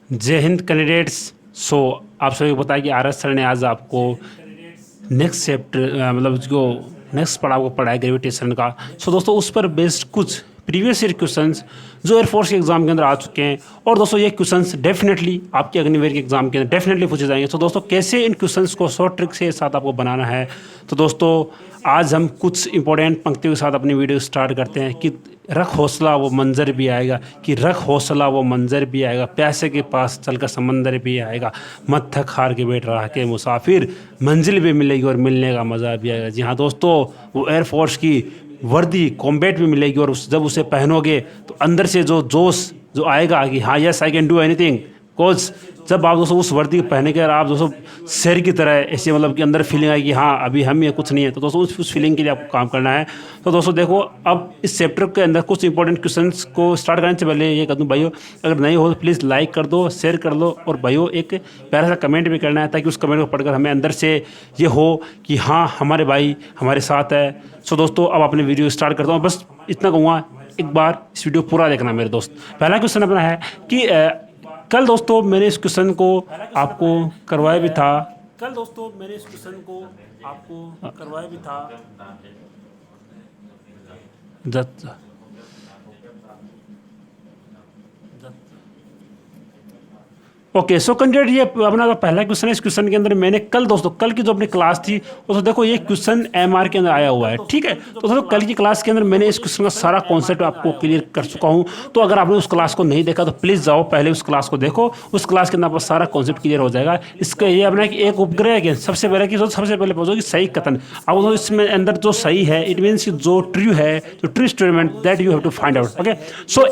जय हिंद कैंडिडेट्स। सो आप सभी को पता है कि आर एस सर ने आज आपको नेक्स्ट चैप्टर मतलब जो नेक्स्ट पढ़ा आपको पढ़ा है ग्रेविटेशन का। सो दोस्तों उस पर बेस्ड कुछ प्रीवियस ईयर क्वेश्चंस जो एयरफोर्स के एग्जाम के अंदर आ चुके हैं, और दोस्तों ये क्वेश्चंस डेफिनेटली आपके अग्निवीर के एग्जाम के अंदर डेफिनेटली पूछे जाएंगे। तो दोस्तों कैसे इन क्वेश्चंस को शॉर्ट ट्रिक से साथ आपको बनाना है, तो दोस्तों आज हम कुछ इंपॉर्टेंट पंक्तियों के साथ अपनी वीडियो स्टार्ट करते हैं कि रख हौसला वो मंजर भी आएगा, कि रख हौसला वो मंजर भी आएगा, प्यासे के पास चलकर समंदर भी आएगा, मत थक हार के बैठ रहा के मुसाफिर, मंजिल भी मिलेगी और मिलने का मज़ा भी आएगा। जी हाँ दोस्तों, वो एयरफोर्स की वर्दी कॉम्बैट भी मिलेगी, और जब उसे पहनोगे तो अंदर से जो जोश जो आएगा कि हाँ yes I can do anything. Coach जब आप दोस्तों उस वर्दी पहने के आप दोस्तों शेर की तरह ऐसे मतलब कि अंदर फीलिंग आएगी हाँ अभी हम ये कुछ नहीं है, तो दोस्तों उस फीलिंग के लिए आपको काम करना है। तो दोस्तों देखो, अब इस चैप्टर के अंदर कुछ इंपॉर्टेंट क्वेश्चंस को स्टार्ट करने से पहले ये कर दूँ भाइयों, अगर नहीं हो तो प्लीज़ लाइक कर दो, शेयर कर दो, और भाइयों एक प्यारा सा कमेंट भी करना है ताकि उस कमेंट को पढ़कर हमें अंदर से ये हो कि हाँ हमारे भाई हमारे साथ है। सो दोस्तों अब अपने वीडियो स्टार्ट करता हूँ, बस इतना कहूँगा एक बार इस वीडियो पूरा देखना मेरे दोस्त। पहला क्वेश्चन अपना है कि कल दोस्तों मैंने इस क्वेश्चन को आपको करवाया भी था, कल दोस्तों मैंने इस क्वेश्चन को आपको करवाया भी था। ओके सो कैंडिडेट ये अपना जो पहला क्वेश्चन है, इस क्वेश्चन के अंदर मैंने कल दोस्तों कल की जो अपनी क्लास थी उसमें देखो ये क्वेश्चन एमआर के अंदर आया हुआ है, ठीक है। तो दोस्तों कल की क्लास के अंदर मैंने इस क्वेश्चन का सारा कॉन्सेप्ट आपको क्लियर कर चुका हूं। तो अगर आपने उस क्लास को नहीं देखा तो प्लीज़ जाओ पहले उस क्लास को देखो, उस क्लास के अंदर आपका सारा कॉन्सेप्ट क्लियर हो जाएगा। इसका ये अपना कि एक उपग्रह है, सबसे पहले की सबसे पहले पूछो कि सही कथन। अब इसमें अंदर जो सही है इट मीन्स जो ट्रू है, जो true statement that you have to find out. Okay so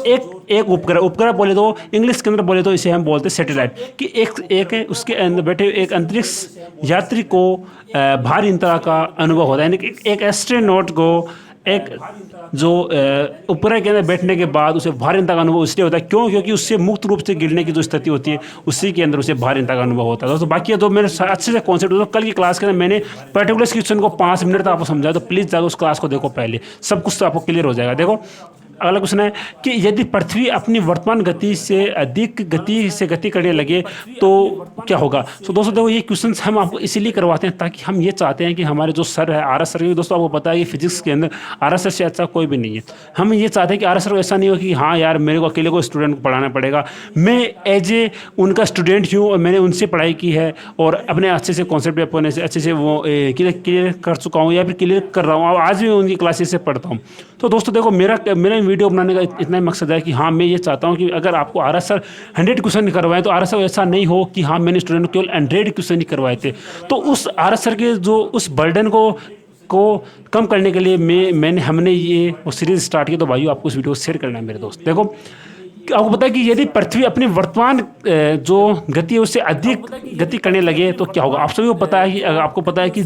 एक उपग्रह बोले तो इंग्लिश के अंदर बोले तो इसे हम बोलते हैं सैटेलाइट, कि एक है उसके अंदर बैठे एक अंतरिक्ष यात्री को भारीहीनता का अनुभव होता है, यानी एक एस्ट्रोनॉट को एक जो उपग्रह के अंदर बैठने के बाद उसे भारीहीनता का अनुभव इसलिए होता है क्योंकि उससे मुक्त रूप से गिरने की जो स्थिति होती है उसी के अंदर उसे भारीहीनता का अनुभव होता है। दोस्तों बाकी तो मेरे अच्छे से कॉन्सेप्ट तो कल की क्लास के अंदर मैंने पर्टिकुलर क्वेश्चन को 5 मिनट तक आपको समझाया, तो प्लीज़ जाकर उस क्लास को देखो पहले, सब कुछ तो आपको क्लियर हो जाएगा। देखो अगला क्वेश्चन है कि यदि पृथ्वी अपनी वर्तमान गति से अधिक गति करने लगे तो क्या होगा। तो दोस्तों देखो ये क्वेश्चन हम आपको इसीलिए करवाते हैं ताकि हम ये चाहते हैं कि हमारे जो सर है आर एस सर, दोस्तों आपको पता है कि फिजिक्स के अंदर आर एस सर से अच्छा कोई भी नहीं है। हम ये चाहते हैं कि आर एस सर को ऐसा नहीं हो कि हाँ यार मेरे को अकेले को स्टूडेंट को पढ़ाना पड़ेगा, मैं एज ए उनका स्टूडेंट हूँ और मैंने उनसे पढ़ाई की है और अपने अच्छे से कॉन्सेप्ट अपने से अच्छे से वो क्लियर कर चुका हूँ या फिर क्लियर कर रहा हूँ, आज भी उनकी क्लासेस से पढ़ता हूँ। तो दोस्तों देखो मेरा वीडियो बनाने का इतना ही मकसद है कि हाँ मैं ये चाहता हूँ कि अगर आपको आर एस सर 100 क्वेश्चन करवाएं तो आर एस सर ऐसा नहीं हो कि हाँ मैंने स्टूडेंट को केवल 100 क्वेश्चन ही करवाए थे। तो उस आर एस सर के जो उस बर्डन को कम करने के लिए हमने ये वो सीरीज स्टार्ट की। तो भाइयों आपको इस वीडियो को शेयर करना है मेरे दोस्त। देखो आपको पता है कि यदि पृथ्वी अपनी वर्तमान जो गति है उससे अधिक गति करने लगे तो क्या होगा। आप सभी को पता है कि आपको पता है कि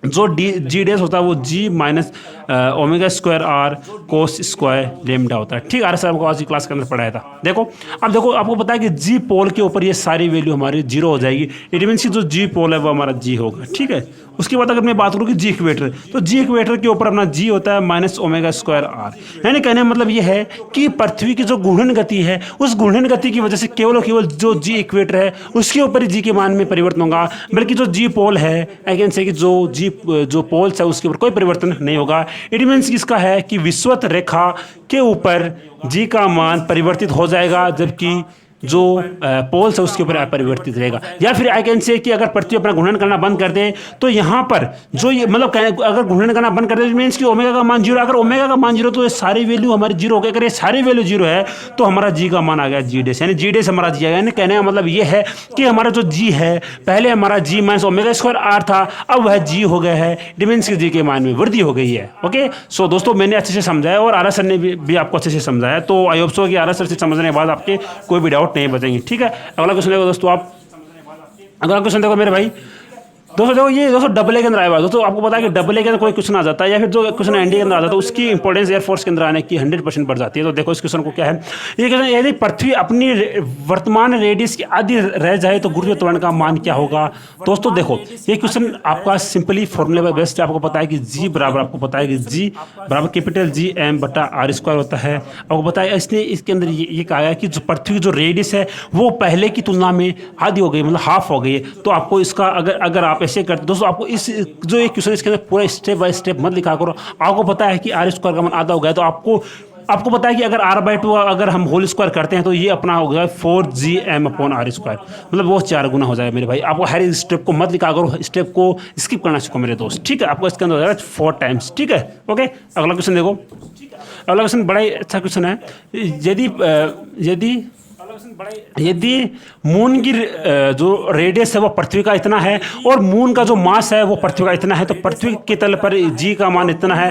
जो जी डेस होता है वो g minus omega square r cos square lambda होता है, ठीक। आर एस आपको आज की क्लास के अंदर पढ़ाया था। देखो अब देखो आपको पता है कि जी पोल के ऊपर ये सारी वैल्यू हमारी जीरो हो जाएगी, इट मीन्स की जो जी पोल है वो हमारा जी होगा, ठीक है। उसके बाद अगर मैं बात करूँ कि जी इक्वेटर, तो जी इक्वेटर के ऊपर अपना जी होता है माइनस ओमेगा स्क्वायर आर, यानी कहने का मतलब ये है कि पृथ्वी की जो घूर्णन गति है उस घूर्णन गति की वजह से केवल जो जी इक्वेटर है उसके ऊपर ही जी के मान में परिवर्तन होगा, बल्कि जो जी पोल है आई कैन से कि जो पोल्स है उसके ऊपर कोई परिवर्तन नहीं होगा। इट मीन्स इसका है कि विषुवत रेखा के ऊपर जी का मान परिवर्तित हो जाएगा जबकि जो पोल्स है उसके ऊपर अपरिवर्तित रहेगा। या फिर आई कैन से कि अगर पृथ्वी अपना घूर्णन करना बंद कर दे तो यहाँ पर जो ये मतलब अगर घूर्णन करना बंद कर दे मीन्स कि ओमेगा का मान जीरो, अगर ओमेगा का मान जीरो तो ये सारी वैल्यू हमारी जीरो हो गई। अगर ये सारी वैल्यू जीरो है तो हमारा जी का मान आ गया जी डेस, यानी जी डेस हमारा जी आएगा। यानी कहने का मतलब ये है कि हमारा जो जी है पहले हमारा जी माइनस ओमेगा स्क्वायर आर था, अब वह जी हो गया है, डिमेंस के जी के मान में वृद्धि हो गई है। ओके सो दोस्तों मैंने अच्छे से समझाया और आर एस सर ने भी आपको अच्छे से समझाया, तो आई होप सो कि आर एस सर से समझने के बाद आपके कोई भी डाउट नहीं बचेंगे, ठीक है। अगला क्वेश्चन देखो दोस्तों, आप अगला क्वेश्चन देखो मेरे भाई दोस्तों देखो ये दोस्तों डबल ए के अंदर आया हुआ है। दोस्तों आपको पता है कि डबल ए के अंदर कोई क्वेश्चन आ जाता है या फिर जो क्वेश्चन एनडीए के अंदर आ जाता है उसकी इंपॉर्टेंस एयरफोर्स के अंदर आने की 100% बढ़ जाती है। तो देखो इस क्वेश्चन को क्या है, ये क्वेश्चन यदि पृथ्वी अपनी वर्तमान रेडियस की आधी रह जाए तो गुरुत्वीय त्वरण का मान क्या होगा। दोस्तों देखो ये क्वेश्चन आपका सिंपली फॉर्मूले पर बेस्ट है। आपको पता है कि जी बराबर, आपको पता है कि जी बराबर कैपिटल जी एम बटा आर स्क्वायर होता है। आपको पता है इसने इसके अंदर ये कहा है कि जो पृथ्वी की जो रेडियस है वो पहले की तुलना में आधी हो गई, मतलब हाफ हो गई है। तो आपको इसका अगर आप ऐसे करते दोस्तों, आपको इस जो एक क्वेश्चन इसके अंदर पूरा स्टेप बाय स्टेप मत लिखा करो। आपको पता है कि आर स्क्वायर का मान आधा हो गया, तो आपको पता है कि अगर r/2 अगर हम होल स्क्वायर करते हैं तो ये अपना हो गया 4gm अपॉन आर स्क्वायर, मतलब वो 4 गुना हो जाएगा मेरे भाई। आपको हर स्टेप को मत लिखा करो, स्टेप को स्किप करना सीखो मेरे दोस्त, ठीक है। आपको इसके अंदर हो जाएगा 4 टाइम्स, ठीक है। ओके अगला क्वेश्चन देखो, अगला क्वेश्चन बड़ा ही अच्छा क्वेश्चन है। यदि मून की जो रेडियस है वो पृथ्वी का इतना है और मून का जो मास है वो पृथ्वी का इतना है, तो पृथ्वी के तल पर जी का मान इतना है,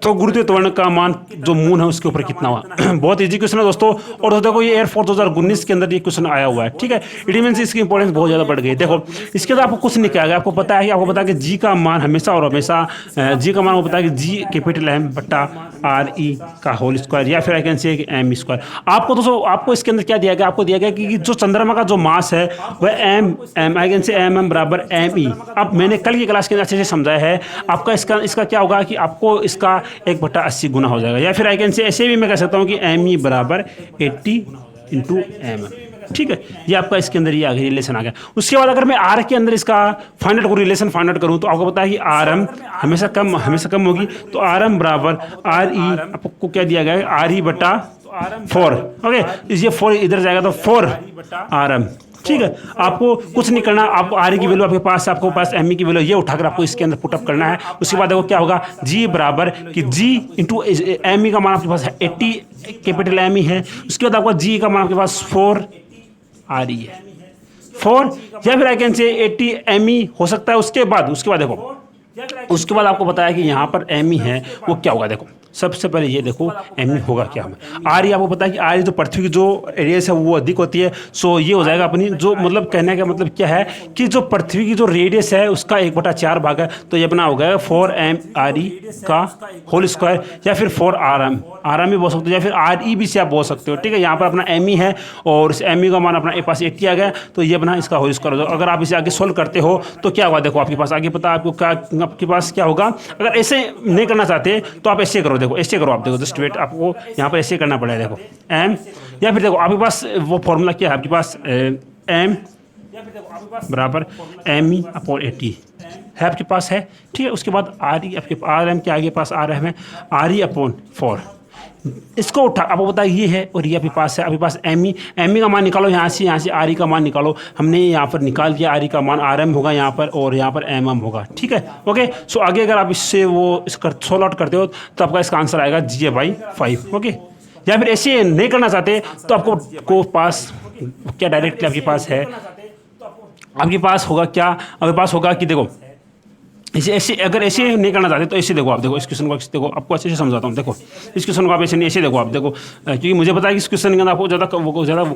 तो गुरुत्वीय त्वरण का मान जो मून है उसके ऊपर कितना हुआ। बहुत इजी क्वेश्चन है दोस्तों। और दोस्तों देखो ये एयरफोर्स 2019 के अंदर ये क्वेश्चन आया हुआ है, ठीक है। इट मीन्स इसकी इंपॉर्टेंस बहुत ज़्यादा बढ़ गई। देखो इसके अंदर आपको कुछ नहीं किया गया, आपको पता है कि जी का मान हमेशा और हमेशा जी का मान, वो पता है कि जी कैपिटल एम बटा आर ई का होल स्क्वायर, या फिर I can say M square. आपको दोस्तों आपको इसके अंदर क्या दिया गया, आपको दिया गया कि जो चंद्रमा का जो मास है वह M I can say M बराबर एम ई। अब मैंने कल की क्लास के अंदर अच्छे से समझाया है। आपका इसका क्या होगा कि आपको इसका 1/80 गुना हो जाएगा, या फिर आई कैन से ऐसे भी मैं कह सकता हूँ कि एम ई बराबर 80 × एम, ठीक है। ये आपका इसके अंदर ये आ गया, रिलेशन आ गया। उसके बाद अगर मैं आर के अंदर इसका फाइंड आउट करूँ, रिलेशन फाइंड आउट करूँ, तो आपको पता है कि आर एम हमेशा कम होगी। तो आर एम बराबर आर ई, आपको क्या दिया गया है, आर ई बटा 4। ओके ये 4 इधर जाएगा तो 4 आर एम, ठीक है। आपको कुछ नहीं करना, आपको आर ई की वैल्यू आपको पास एम ई की वैल्यू ये उठाकर आपको इसके अंदर पुटअप करना है। उसके बाद देखो क्या होगा, जी बराबर कि जी इंटू एम ई का मान आपके पास 80 कैपिटल एम ई है। उसके बाद आपका जी का मान आपके पास 4 आर ई है, 4 या फिर आई कैन से 80 एम ई हो सकता है। उसके बाद देखो उसके बाद आपको बताया कि यहाँ पर एम ई है वो क्या होगा। देखो सबसे पहले ये देखो एम ई होगा क्या हमें, आर ई आपको पता है कि आर ई जो पृथ्वी की जो रेडियस है वो अधिक होती है। सो ये हो जाएगा अपनी जो मतलब कहने का मतलब क्या है कि जो पृथ्वी की जो रेडियस है उसका 1/4 भाग है। तो ये अपना हो गया 4m आर ई का होल स्क्वायर, या फिर 4rm भी बोल सकते हो, या फिर आर ई भी से आप बोल सकते हो, ठीक है। यहाँ पर अपना एम ई है और इस एम ई का मान अपना पास 80 आ गया, तो ये अपना इसका होल स्क्वायर हो जाएगा। अगर आप इसे आगे सोल्व करते हो तो क्या होगा, देखो आपके पास आगे पता आपको क्या, आपके पास क्या होगा। अगर ऐसे नहीं करना चाहते तो आप ऐसे करो, देखो ऐसे करो आप, देखो जस्ट वेट, आपको यहाँ पर ऐसे करना पड़ेगा। देखो एम, या फिर देखो आपके पास वो फॉर्मूला क्या है, आपके पास एम बराबर एम ई अपॉन 80 है आपके पास है, ठीक है। उसके बाद आर ई आपके आर एम के आगे पास आ रहा है आर ई अपॉन 4, इसको उठा आपको पता है ये है और ये आपके पास है। आपके पास एम ई का मान निकालो, यहाँ से आर ई का मान निकालो। हमने यहाँ पर निकाल दिया, आर ई का मान आर एम होगा यहाँ पर और यहाँ पर एम एम होगा, ठीक है। ओके सो आगे अगर आप इससे वो सोल्व आउट करते हो तो आपका इसका आंसर आएगा G/5। ओके या फिर ऐसे नहीं करना चाहते तो आपको पास क्या डायरेक्टली आपके पास है, आपके पास होगा क्या, आपके पास होगा कि देखो ऐसे अगर ऐसे नहीं करना चाहते तो ऐसे देखो आप, देखो इस क्वेश्चन को देखो, आपको अच्छे से समझाता हूँ। देखो इस क्वेश्चन को आप ऐसे नहीं, ऐसे देखो आप, देखो क्योंकि मुझे पता है कि इस क्वेश्चन के अंदर आपको ज़्यादा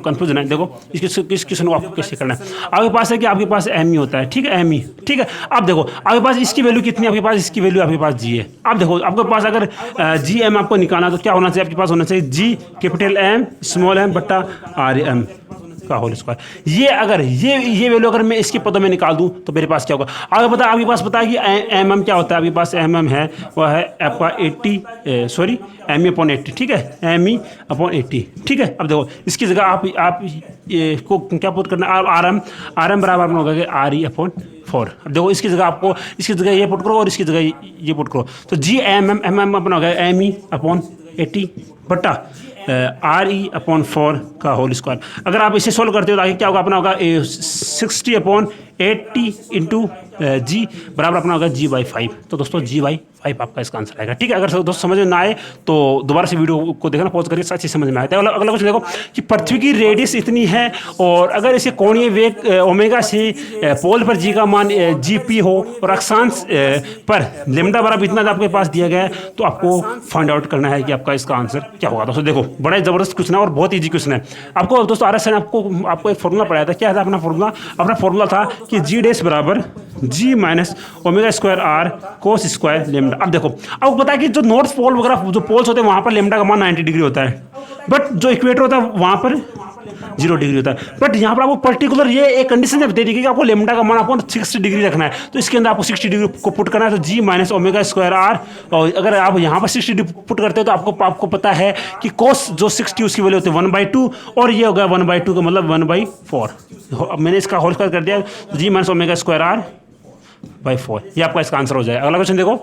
कंफ्यूजन है। देखो इस क्वेश्चन को आपको कैसे करना है। आपके पास है कि आपके पास एम ई होता है, ठीक है, एम ई, ठीक है। आप देखो आपके पास इसकी वैल्यू कितनी, आपके पास इसकी वैल्यू आपके पास जी है। आप देखो आपके पास अगर जी एम आपको निकालना तो क्या होना चाहिए, आपके पास होना चाहिए जी कैपिटल एम स्मॉल एम बट्टा आर एम का होल स्क्वायर। ये अगर ये वैल्यू अगर मैं इसके पदों में निकाल दूं तो मेरे पास क्या होगा। आगे पता आपके पास पता है कि एम एम क्या होता है, आपके पास एम एम है वह है आपका 80 सॉरी एम ई अपॉन 80, ठीक है, एम ई अपॉन 80, ठीक है। अब देखो इसकी जगह आप को क्या पुट करना है, आर एम बराबर होगा कि आर ई अपॉन 4। अब देखो इसकी जगह आपको इसकी जगह ये पुट करो और इसकी जगह ये पुट करो, तो जी एम एम अपना होगा एम ई अपॉन 80 बट्टा आर ई अपॉन 4 का होल स्क्वायर। अगर आप इसे सोल्व करते हो तो आगे क्या होगा, अपना होगा 60 अपॉन 80 इंटू जी बराबर अपना होगा G/5। तो दोस्तों G/5 आपका इसका आंसर आएगा, ठीक है। अगर दोस्तों समझ में ना आए तो दोबारा से वीडियो को देखना, पॉज करके अच्छे समझ में आए। अगला कुछ देखो कि पृथ्वी की रेडियस इतनी है और अगर इसे कोणीय वेग ओमेगा से पोल पर जी का मान Gp हो और अक्षांश पर लैम्डा बराबर इतना आपके पास दिया गया है, तो आपको फाइंड आउट करना है कि आपका इसका आंसर क्या होगा। दोस्तों देखो बड़ा ही जबरदस्त क्वेश्चन है और बहुत ईजी क्वेश्चन है। आपको दोस्तों RS ने आपको एक फॉर्मूला पढ़ाया था, क्या था अपना फॉर्मूला था कि G डैश बराबर g minus omega square r cos square lambda. अब देखो, आपको पता है कि जो नॉर्थ पोल वगैरह जो पोल्स होते हैं वहाँ पर लेमडा का मान 90 डिग्री होता है, बट जो इक्वेटर होता है वहाँ पर 0 डिग्री होता है। बट यहाँ पर आपको पर्टिकुलर ये एक कंडीशन दे दी कि आपको लेमडा का मान आपको 60 डिग्री रखना है, तो इसके अंदर आपको 60 डिग्री को पुट करना है, तो जी माइनस ओमेगा स्क्वायर आर। और अगर आप यहाँ पर 60 डिग्री पुट करते हो तो आपको पता है कि कोस जो 60 उसकी वैल्यू होती है 1/2, और ये हो गया 1/2 का मतलब 1/4। मैंने इसका होल स्क्वायर कर दिया, g minus omega square r by 4, ये आपका इसका आंसर हो जाएगा। अगला क्वेश्चन देखो,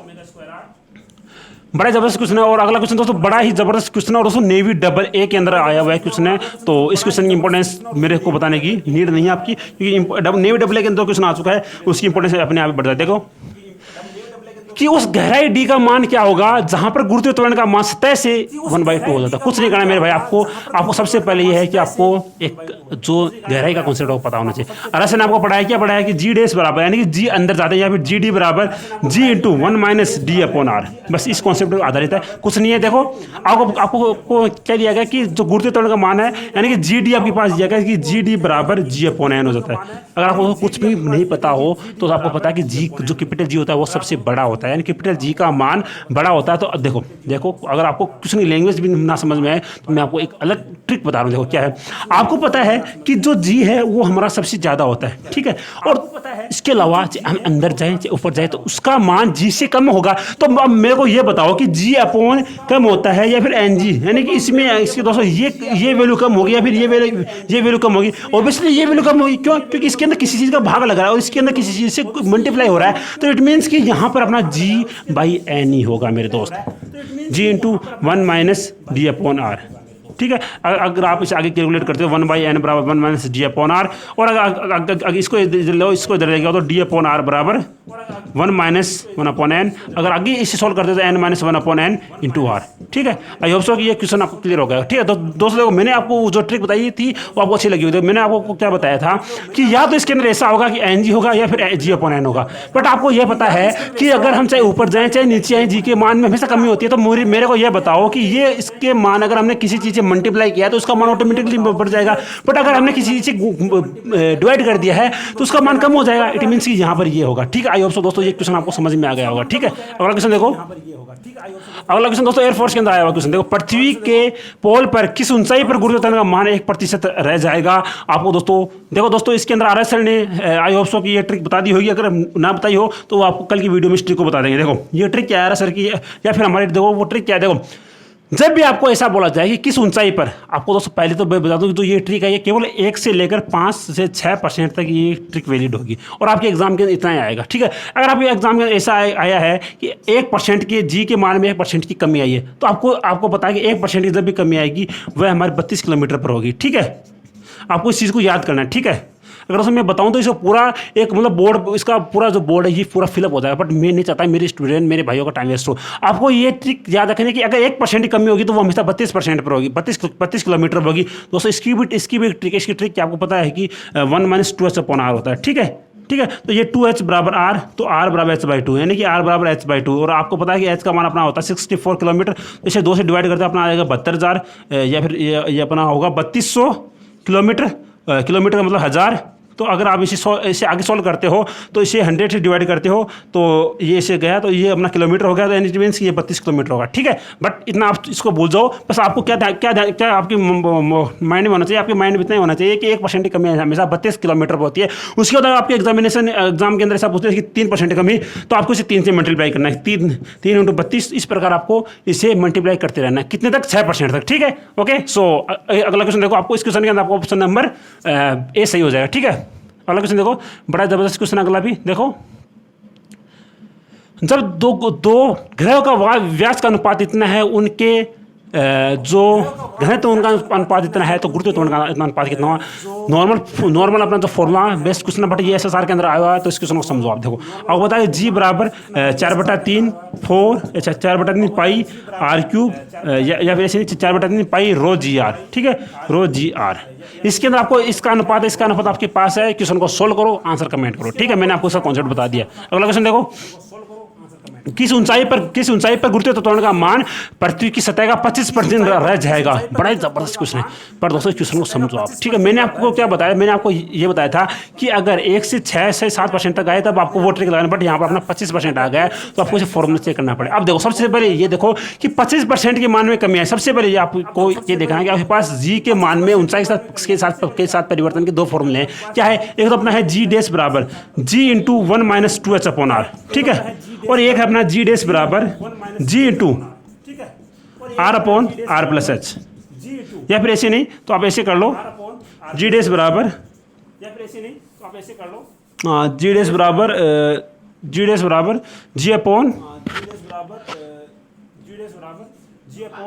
बड़ा जबरदस्त क्वेश्चन है। और अगला क्वेश्चन दोस्तों बड़ा ही जबरदस्त क्वेश्चन है, और दोस्तों नेवी डबल ए के अंदर आया हुआ है क्वेश्चन है, तो इस क्वेश्चन की इंपॉर्टेंस मेरे को बताने की नीड नहीं है आपकी, क्योंकि नेवी डबल ए के अंदर क्वेश्चन आ चुका है, उसकी इंपॉर्टेंस अपने आप बढ़ जाए। देखो कि उस गहराई डी का मान क्या होगा जहां पर गुरुत्वीय त्वरण का मान सतह से 1/2 हो जाता है। कुछ नहीं करना मेरे भाई, आपको सबसे पहले ये है कि आपको एक जो गहराई का कॉन्सेप्ट है पता होना चाहिए। अरसन ने आपको पढ़ाया क्या पढ़ाया कि जी डेस बराबर, यानी कि जी अंदर जाते हैं, या फिर जी डी बराबर g into 1 - D upon are, बस इस कॉन्सेप्ट पर आधारित है, कुछ नहीं है। देखो आपको क्या दिया गया कि जो गुरुत्वीय त्वरण का मान है, यानी कि जी डी आपके पास दिया गया कि जी डी बराबर जी अपॉन एन हो जाता है। अगर आपको कुछ भी नहीं पता हो तो आपको पता है कि जी जो कैपिटल जी होता है वो सबसे बड़ा होता है, यानी कैपिटल जी का मान बड़ा होता है। तो अब देखो अगर आपको कुछ नहीं लैंग्वेज भी ना समझ में आए तो मैं आपको एक अलग ट्रिक बता रहा हूँ। देखो क्या है, आपको पता है कि जो जी है वो हमारा सबसे ज़्यादा होता है, ठीक है, और इसके अलावा हम अंदर जाएँ चाहे ऊपर जाए तो उसका मान जी से कम होगा। तो अब मेरे को ये बताओ कि जी अपॉन कम होता है या फिर एन जी, यानी कि इसमें इसके दोस्तों ये वैल्यू कम होगी या फिर ये वैल्यू कम होगी। ऑब्वियसली ये वैल्यू कम होगी, क्यों? क्योंकि इसके अंदर किसी चीज़ का भाग लग रहा है और इसके अंदर किसी चीज़ से मल्टीप्लाई हो रहा है, तो इट मीन्स कि यहाँ पर अपना जी बाई एन ही होगा मेरे दोस्त, जी इंटू 1 - डी अपॉन आर, ठीक है। अगर आप इसे आगे कैलकुलेट करते हो 1/n बराबर 1 - डी अपॉन आर, और अगर इसको इधर ले गया तो डी अपॉन आर बराबर 1 - 1 अपॉन एन। अगर आगे इसे सॉल्व करते तो n - 1 upon N into R, ठीक है। आई होप सो कि ये क्वेश्चन आपको क्लियर हो गया, ठीक है। तो दोस्तों देखो, मैंने आपको जो ट्रिक बताई थी वो आपको अच्छी लगी हुई थी। मैंने आपको क्या बताया था कि या तो इसके अंदर ऐसा होगा कि एन जी होगा या फिर जी अपॉन एन होगा, बट आपको यह पता है कि अगर हम चाहे ऊपर जाएँ चाहे नीचे आए जी के मान में हमेशा कमी होती है। तो मेरे को यह बताओ कि ये इसके मान अगर हमने किसी चीज़ से मल्टीप्लाई किया तो उसका मान ऑटोमेटिकली बढ़ जाएगा, बट अगर हमने किसी चीज़ से डिवाइड कर दिया है तो उसका मान कम हो जाएगा। इट मीन्स कि यहाँ पर ये होगा, ठीक है। आई होप सो दोस्तों ये क्वेश्चन आपको समझ में आ गया होगा, ठीक है। अगला क्वेश्चन देखो, अगला क्वेश्चन दोस्तों एयरफोर्स के अंदर आया हुआ क्वेश्चन। देखो, पृथ्वी के पोल पर किस ऊंचाई पर गुरुत्व त्वरण का मान 1% रह जाएगा। आपको दोस्तों इसके अंदर आर एस सर ने आई होप सो की ये ट्रिक बता दी होगी, अगर ना बताई हो तो आपको कल की वीडियो में इस ट्रिक को बता देंगे। देखो ये ट्रिक क्या है सर की, या फिर हमारे देखो वो ट्रिक क्या है। देखो जब भी आपको ऐसा बोला जाए कि किस ऊंचाई पर, आपको दोस्तों पहले तो मैं बता दूं कि तो ये ट्रिक है, ये केवल 1 से लेकर 5 से 6% तक ये ट्रिक वैलिड होगी, और आपके एग्जाम के इतना ही आएगा, ठीक है। अगर आपके एग्जाम में ऐसा आया है कि 1% के जी के मान में 1% की कमी आई है, तो आपको पता है कि 1% की जब भी कमी आएगी वह हमारे 32 किलोमीटर पर होगी, ठीक है। आपको इस चीज़ को याद करना है, ठीक है। अगर उसमें मैं बताऊं तो इसको पूरा एक मतलब बोर्ड, इसका पूरा जो बोर्ड है ये पूरा फिलअप हो जाएगा, बट मैं नहीं चाहता मेरे स्टूडेंट मेरे भाइयों का टाइम वेस्ट हो। आपको ये ट्रिक याद रखनी है कि अगर 1% की कमी होगी तो वो हमेशा 32% पर होगी, 32 किलोमीटर पर होगी। दोस्तों इसकी भी ट्रिक क्या आपको पता है कि 1 - 2h अपॉन आर होता है, ठीक है। तो ये 2h बराबर आर, तो आर बराबर h/2, यानी कि आर बराबर h/2, और आपको पता है कि h का मान अपना होता है 64 किलोमीटर। इसे 2 से डिवाइड करते हैं अपना आएगा 72,000, या फिर ये अपना होगा 3200 किलोमीटर का मतलब 1000। तो अगर आप इसे आगे सॉल्व करते हो तो इसे 100 से डिवाइड करते हो तो ये इसे गया, तो ये अपना किलोमीटर हो गया, तो इट मीन्स ये 32 किलोमीटर होगा, ठीक है। बट इतना आप इसको भूल जाओ, बस आपको क्या आपकी माइंड में होना चाहिए, आपके माइंड में इतना ही होना चाहिए कि 1% की कमी हमेशा 32 किलोमीटर पर होती है। उसके बाद आपके एग्जाम के अंदर ऐसा पूछते हैं कि 3% कमी, तो आपको इसे 3 से मल्टीप्लाई करना है, 3 × 32, इस प्रकार आपको इसे मल्टीप्लाई करते रहना है, कितने तक, 6% तक, ठीक है। ओके, सो अगला क्वेश्चन देखो, आपको इस क्वेश्चन के अंदर आपको ऑप्शन नंबर ए सही हो जाएगा, ठीक है। अगला क्वेश्चन देखो, बड़ा जबरदस्त क्वेश्चन अगला भी देखो। जब दो ग्रहों का व्यास का अनुपात इतना है, उनके जो घनत्व उनका अनुपात इतना है, तो गुरुत्व त्वरण का अनुपात कितना हुआ। नॉर्मल अपना जो फॉर्मूला बेस्ट क्वेश्चन है, बट ये SSR के अंदर आया हुआ है, तो इस क्वेश्चन को समझो आप। देखो आपको बताइए जी बराबर 4/3 पाई r³ या फिर ऐसे 4/3 पाई ρ g r, ठीक है, ρ g r। इसके अंदर आपको इसका अनुपात आपके पास है, क्वेश्चन को सोल्व करो, आंसर कमेंट करो, ठीक है। मैंने आपको इसका कॉन्सेप्ट बता दिया। अगला क्वेश्चन देखो, किस ऊंचाई पर गुरुत्वाकर्षण त्वरण का मान पृथ्वी की सतह का 25% रह जाएगा। बड़ा ही जबरदस्त क्वेश्चन है, पर दोस्तों क्वेश्चन को समझो आप, ठीक है। मैंने आपको क्या बताया, मैंने आपको ये बताया था कि अगर 1 से 6 से 7% तक आए तब आपको वो ट्रिक लगाना, बट यहाँ पर अपना 25% आ गया है, तो आपको इसे फॉर्मूला चेक करना पड़ेगा। अब देखो सबसे पहले ये देखो कि 25% के मान में कमी है। सबसे पहले ये आपको ये देखना है कि आपके पास जी के मान में ऊंचाई के साथ परिवर्तन के दो फॉर्मूले हैं। क्या है, एक तो अपना है जी डैश बराबर g into 1 - 2h upon r, ठीक है, और एक है अपना जी डैश बराबर g into r upon are plus h, या फिर ऐसे नहीं तो आप ऐसे कर लो जी डैश बराबर, या फिर ऐसे नहीं तो आप ऐसे कर लो जी डैश बराबर जी अपॉन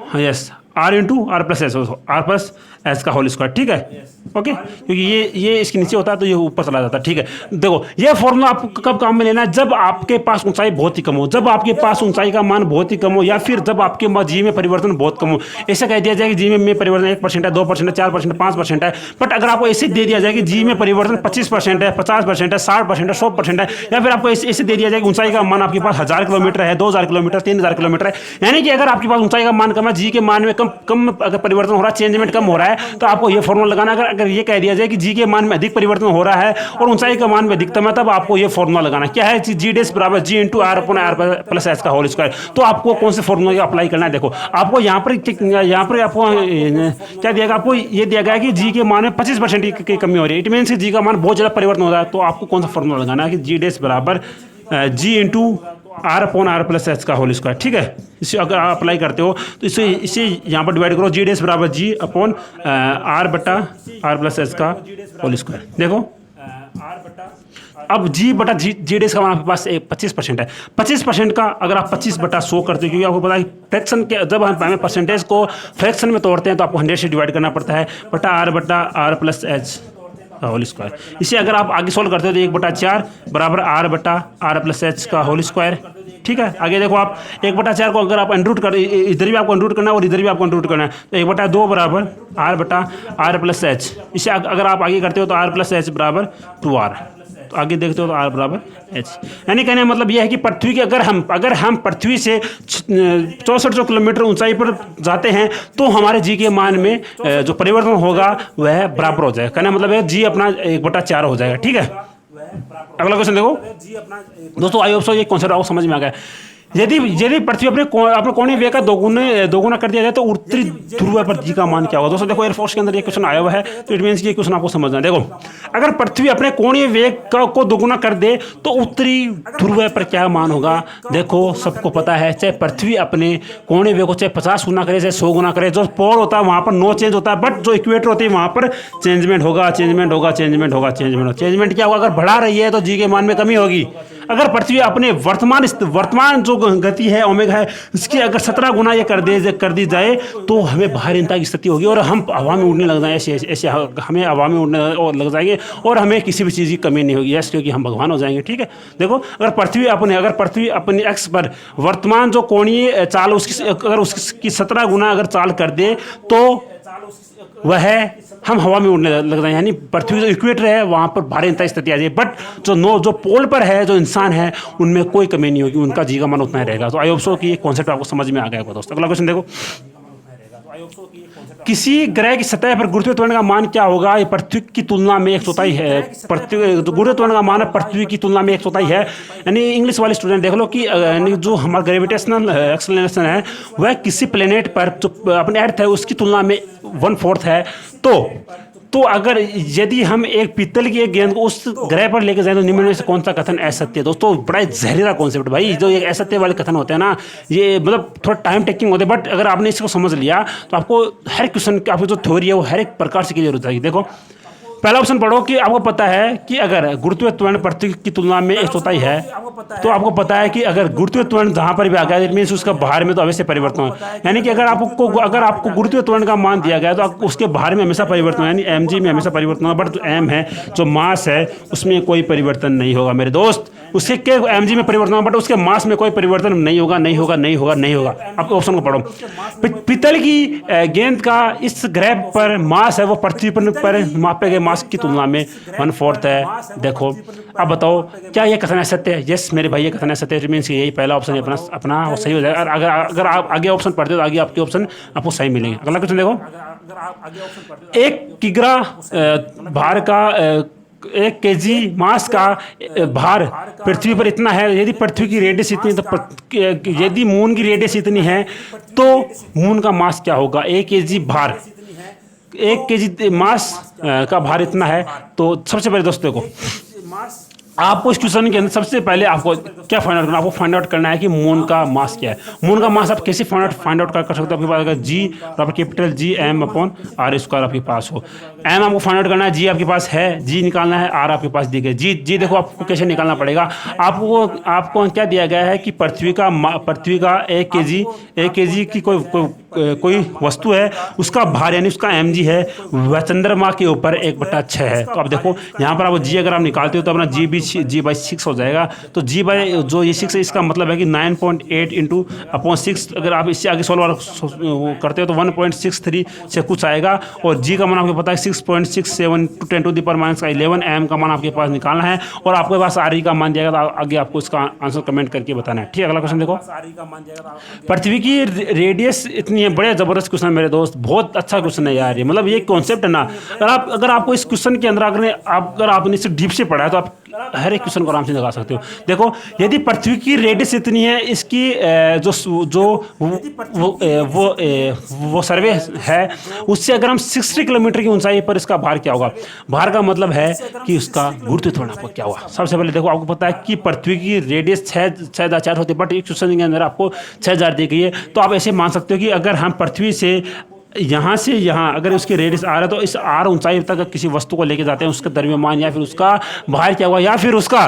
हाँ yes R into R plus H, R plus H का होल स्क्वायर, ठीक है, ओके, क्योंकि ये इसके नीचे होता है तो ये ऊपर चला जाता है, ठीक है। देखो ये फॉर्मूला आपको कब काम में लेना है, जब आपके पास ऊंचाई बहुत ही कम हो, जब आपके पास ऊंचाई का मान बहुत ही कम हो, या फिर जब आपके जी में परिवर्तन बहुत कम हो। ऐसा कह दिया जाए कि जी में परिवर्तन 1% है, 2% है, 4% 5% है, बट अगर आपको ऐसे दे दिया जाए कि जी में परिवर्तन 25% है, 50% है, 60% है, 100% है, या फिर आपको ऐसे दे दिया जाए कि ऊंचाई का मान आपके पास 1000 किलोमीटर है, 2000 किलोमीटर, 3000 किलोमीटर है, यानी कि अगर आपके पास ऊंचाई का मान कम है, जी के मान में कम अगर परिवर्तन हो रहा है, चेंजमेंट कम हो रहा है, तो आपको ये फॉर्मूला लगाना। अगर ये कह दिया जाए कि जी के मान में अधिक परिवर्तन हो रहा है और ऊंचाई का मान में अधिकतम है, तब आपको ये फॉर्मूला लगाना। क्या है, जी डैश बराबर g into r upon are plus H का होल स्क्वायर। तो आपको कौन से फॉर्मूला अप्लाई करना है, देखो आपको यहाँ पर आपको क्या दिया गया, आपको ये दिया गया कि जी के मान में 25% की कमी हो रही है, इट मीन्स जी का मान बहुत ज्यादा परिवर्तन हो रहा है। तो आपको कौन सा फॉर्मूला लगाना है कि जी डैश बराबर g into r upon are plus H का होल स्क्वायर, ठीक है। इसे अगर आप अप्लाई करते हो तो इसे यहाँ पर डिवाइड करो, जी डैश बराबर जी अपॉन आर बटा आर प्लस एच का होल स्क्वायर। देखो अब जी डैश का मान आपके पास 25% है। 25% का अगर आप 25/100 करते हो, क्योंकि आपको पता है फ्रैक्शन के जब हमें परसेंटेज को फ्रैक्शन में तोड़ते हैं तो आपको 100 से डिवाइड करना पड़ता है, बटा are plus H whole square. इसे अगर आप आगे सोल्व करते हो तो 1/4 बराबर आर बटा आर प्लस एच का होल स्क्वायर, ठीक है। आगे देखो आप 1/4 को अगर आप अंडरूट कर, इधर भी आपको अंडरूट करना है और इधर भी आपको अंडरूट करना है, तो 1/2 बराबर आर बटा आर प्लस एच। इसे अगर आप आगे करते हो तो आर प्लस एच बराबर 2r, तो आगे देखते हो तो आर बराबर एच। यानी कहने मतलब यह है कि पृथ्वी के अगर हम पृथ्वी से 6400 किलोमीटर ऊंचाई पर जाते हैं तो हमारे जी के मान में जो परिवर्तन होगा वह बराबर हो जाएगा। कहने मतलब है जी अपना 1/4 हो जाएगा, ठीक है। अगला क्वेश्चन देखो दोस्तों, आई होप सो ये कॉन्सेप्ट आपको समझ में आ गया। यदि पृथ्वी अपने कोणीय वेग का दोगुना कर दिया जाए तो उत्तरी ध्रुव पर जी का मान क्या होगा। दोस्तों देखो एयरफोर्स के अंदर ये क्वेश्चन आया हुआ है, तो इट मीन्स ये क्वेश्चन आपको समझना है। देखो अगर पृथ्वी अपने कोणीय वेग को दोगुना कर दे तो उत्तरी ध्रुव पर क्या मान होगा। देखो सबको पता है, चाहे पृथ्वी अपने कोणीय वेग को चाहे 50 गुना करे चाहे 100 गुना करे, जो पोल होता है वहां पर नो चेंज होता है, बट जो इक्वेटर होती है वहां पर चेंजमेंट होगा। चेंजमेंट क्या होगा, अगर बढ़ा रही है तो जी के मान में कमी होगी। अगर पृथ्वी अपने वर्तमान जो गति है ओमेगा है इसकी अगर 17 गुना ये कर दी जाए तो हमें भारीता की स्थिति होगी और हम हवा में उड़ने लग जाएंगे, ऐसे हमें हवा में उड़ने लग जाएंगे और हमें किसी भी चीज़ की कमी नहीं होगी, यस, क्योंकि हम भगवान हो जाएंगे, ठीक है। देखो अगर पृथ्वी अपने एक्स पर वर्तमान जो कोणीय चाल उसकी 17 गुना अगर चाल कर दे तो वह हम हवा में उड़ने लग जाए, यानी पृथ्वी जो इक्वेटर है वहां पर भारीता स्थिति आ जाए, बट जो पोल पर है जो इंसान है उनमें कोई कमी नहीं होगी, उनका जी का मान उतना ही रहेगा। तो आई होप सो कि ये कॉन्सेप्ट आपको समझ में आ गया होगा दोस्तों। अगला क्वेश्चन देखो, किसी ग्रह की सतह पर गुरुत्वीय त्वरण का मान क्या होगा, ये पृथ्वी की तुलना में 1/4 है। गुरुत्वीय त्वरण का मान पृथ्वी की तुलना में 1/4 है, यानी इंग्लिश वाले स्टूडेंट देख लो कि जो हमारा ग्रेविटेशनल एक्सेलरेशन है वह किसी प्लेनेट पर जो अपने अर्थ है उसकी तुलना में 1/4 है। तो अगर यदि हम एक पीतल की एक गेंद को उस ग्रह पर लेकर जाए तो निम्न में से कौन सा कथन असत्य है। दोस्तों बड़ा जहरीला कॉन्सेप्ट भाई, जो ये असत्य वाले कथन होते हैं ना, ये मतलब थोड़ा टाइम टेकिंग होते हैं, बट अगर आपने इसको समझ लिया तो आपको हर क्वेश्चन की आपकी जो थ्योरी है वो हर एक प्रकार से क्लियर हो जाएगी। देखो पहला ऑप्शन पढ़ो कि आपको पता है कि अगर गुरुत्वीय त्वरण पृथ्वी की तुलना में 1/4 है, तो आपको पता है कि अगर गुरुत्वीय त्वरण जहां पर भी आ गया इट मीन्स उसका बाहर में तो अवश्य परिवर्तन हो, यानी कि अगर आपको गुरुत्वीय त्वरण का मान दिया गया तो उसके बाहर में हमेशा परिवर्तन, यानी mg में हमेशा परिवर्तन होगा, बट जो m है जो मास है उसमें कोई परिवर्तन नहीं होगा मेरे दोस्त। उसके के mg में परिवर्तन होगा, बट उसके मास में कोई परिवर्तन नहीं होगा, नहीं होगा, नहीं होगा, नहीं होगा। आप ऑप्शन को पढ़ो। पीतल की गेंद का इस ग्रह पर मास है वो पृथ्वी पर मापे गए मास की तुलना में 1/4 है। देखो अब बताओ क्या ये कथन सत्य है? यस मेरे भाई, ये कथन सत्य है। मीन्स यही पहला ऑप्शन अपना अपना वो सही हो जाएगा। अगर आप आगे ऑप्शन पढ़ते हो तो आगे आपके ऑप्शन आपको सही मिलेंगे। अगला क्वेश्चन देखो, एक किग्रा भार का 1 केजी मास का भार पृथ्वी पर इतना है। यदि पृथ्वी की रेडियस इतनी तो यदि मून की रेडियस इतनी है तो मून का मास क्या होगा? 1 केजी भार, 1 केजी मास का भार इतना है। तो सबसे पहले दोस्तों को आपको इस क्वेश्चन के अंदर सबसे पहले आपको क्या फाइंड आउट करना है? आपको फाइंड आउट करना है कि मून का मास क्या है। मून का मास आप कैसे फाइंड आउट कर सकते हो? आपके पास अगर जी और capital G M upon R square आपके पास हो। एम आपको फाइंड आउट करना है, जी आपके पास है, जी निकालना है, आर आपके पास दी गई। जी देखो आपको कैसे निकालना पड़ेगा। आपको क्या दिया गया है कि पृथ्वी का 1 केजी की कोई वस्तु है, उसका भार यानी उसका mg है वह चंद्रमा के ऊपर 1/6 है। तो अब देखो यहाँ पर आप जी अगर आप निकालते हो तो अपना जी/6 हो जाएगा। तो जी बाई जो ये 6 है इसका मतलब है कि 9.8 इंटू अपॉन 6। अगर आप इससे आगे सॉल्व करते हो तो 1.63 से कुछ आएगा। और जी का मान आपको पता है 6.67 to 10 to the power -11। M का मान आपके पास निकालना है और आपके पास आर का मान दिया गया। तो आगे आपको इसका आंसर कमेंट करके बताना है। ठीक है, अगला क्वेश्चन देखो, पृथ्वी की रेडियस इतनी है। बड़े जबरदस्त क्वेश्चन मेरे दोस्त, बहुत अच्छा क्वेश्चन है यार ये। मतलब ये कॉन्सेप्ट है ना, अगर आपको इस क्वेश्चन के अंदर अगर आपने इसे डीप से पढ़ा है तो आप हर एक क्वेश्चन को आराम से लगा सकते हो। देखो यदि पृथ्वी की रेडियस इतनी है, इसकी वो सर्वे है उससे अगर हम 60 किलोमीटर की ऊंचाई पर इसका भार क्या होगा? भार का मतलब है कि उसका गुरुत्व त्वरण आपको क्या होगा। सबसे पहले देखो आपको पता है कि पृथ्वी की रेडियस 6,004 होती है, बट एक क्वेश्चन के अंदर आपको 6,000 दी गई है। तो आप ऐसे मान सकते हो कि अगर हम पृथ्वी से यहाँ से यहाँ अगर उसकी रेडियस आर है तो इस आर ऊंचाई तक किसी वस्तु को लेके जाते हैं, उसका द्रव्यमान या फिर उसका भार क्या होगा या फिर उसका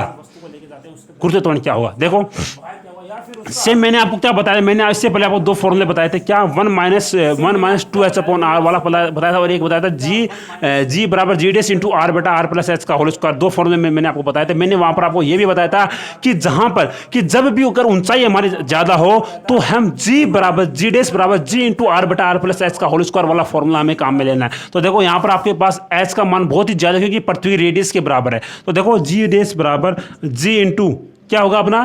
गुरुत्व त्वरण क्या होगा। देखो सेम मैंने आपको क्या बताया, मैंने इससे पहले आपको 2 फॉर्मूले बताए थे। क्या 1 - 2h अपॉन आर वाला बताया था और एक बताया था जी बराबर जी डेस इंटू आर बटा आर प्लस एच का होल स्क्वायर। 2 फॉर्मूले में मैंने आपको बताया था। मैंने वहां पर आपको ये भी बताया था कि जहां पर कि जब भी अगर ऊंचाई हमारी ज्यादा हो तो हम जी बराबर जी डेस बराबर जी इंटू आर बटा आर प्लस एच का होल स्क्वायर वाला फॉर्मूला हमें काम में लेना है। तो देखो यहाँ पर आपके पास एच का मान बहुत ही ज्यादा क्योंकि पृथ्वी रेडियस के बराबर है। तो देखो जी डेस बराबर जी इंटू क्या होगा अपना